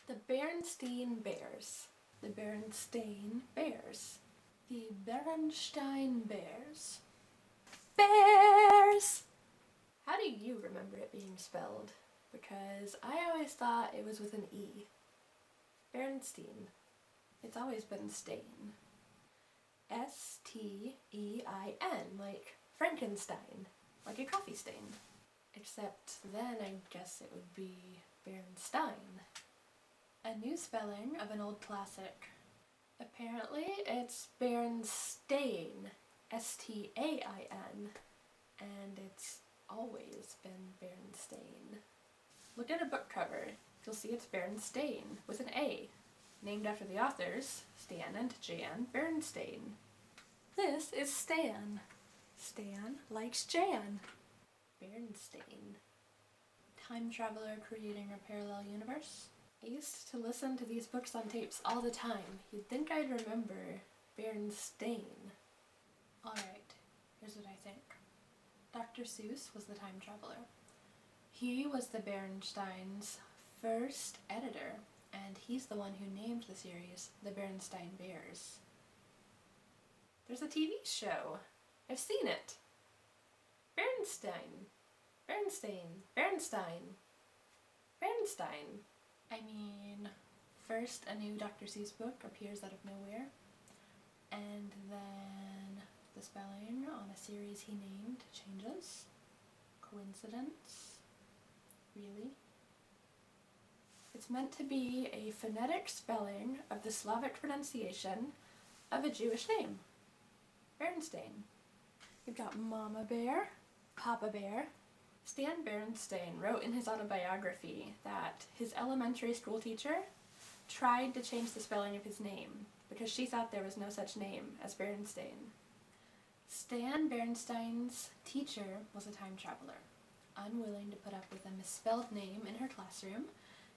The Berenst Bears. The Berenstein Bears. The Berenstein Bears. Bears! How do you remember it being spelled? Because I always thought it was with an E. Berenstein. It's always been Stain. S-T-E-I-N, like Frankenstein, like a coffee stain. Except then I guess it would be BerenstEin. A new spelling of an old classic. Apparently it's BerenstEin, S-T-A-I-N, and it's always been Berenstein. Look at a book cover. You'll see it's BerenstEin with an A, named after the authors, Stan and Jan Berenstein. This is Stan. Stan likes Jan. Berenstein. Time traveler creating a parallel universe. I used to listen to these books on tapes all the time. You'd think I'd remember Berenstein. Alright, here's what I think. Dr. Seuss was the time traveler. He was the Berenstein's first editor, and he's the one who named the series the Berenst Bears. There's a TV show. I've seen it. Berenstein. Berenstein. I mean, first a new Dr. Seuss book appears out of nowhere, and then the spelling on a series he named changes. Coincidence? Really? It's meant to be a phonetic spelling of the Slavic pronunciation of a Jewish name. Berenstein. You've got Mama Bear, Papa Bear. Stan Berenstein wrote in his autobiography that his elementary school teacher tried to change the spelling of his name because she thought there was no such name as Berenstein. Stan Berenstein's teacher was a time traveler. Unwilling to put up with a misspelled name in her classroom,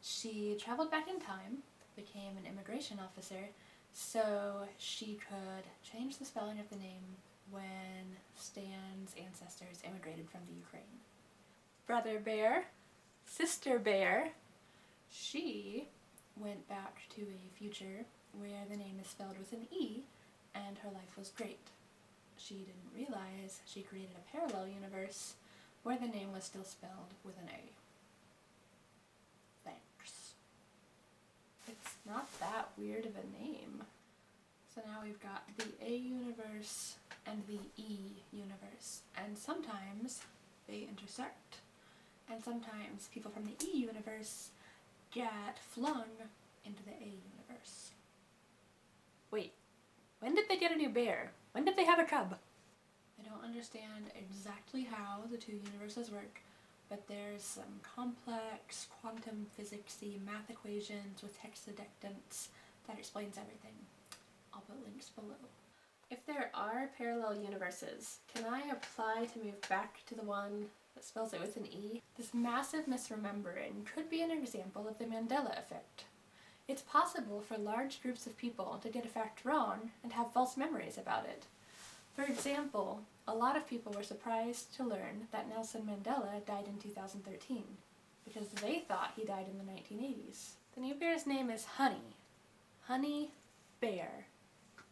she traveled back in time, became an immigration officer, so she could change the spelling of the name when Stan's ancestors immigrated from the Ukraine. Brother Bear, Sister Bear, she went back to a future where the name is spelled with an E and her life was great. She didn't realize she created a parallel universe where the name was still spelled with an A. Thanks. It's not that weird of a name. So now we've got the A universe and the E universe, and sometimes they intersect, and sometimes people from the E universe get flung into the A universe. Wait, when did they get a new bear? When did they have a cub? I don't understand exactly how the two universes work, but there's some complex quantum physics-y math equations with hexadectants that explains everything. I'll put links below. If there are parallel universes, can I apply to move back to the one that spells it with an E? This massive misremembering could be an example of the Mandela effect. It's possible for large groups of people to get a fact wrong and have false memories about it. For example, a lot of people were surprised to learn that Nelson Mandela died in 2013, because they thought he died in the 1980s. The new bear's name is Honey. Honey Bear.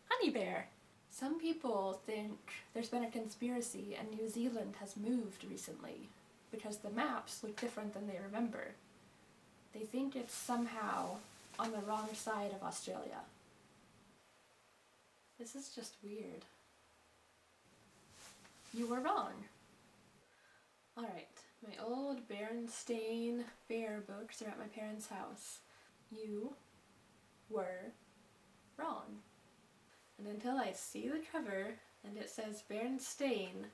Honey Bear! Some people think there's been a conspiracy and New Zealand has moved recently, because the maps look different than they remember. They think it's somehow on the wrong side of Australia. This is just weird. You were wrong. Alright, my old Berenstein Bear books are at my parents' house. You were wrong. And until I see the cover and it says Berenstein,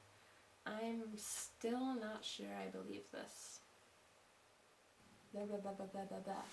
I'm still not sure I believe this. Blah blah blah blah blah blah blah.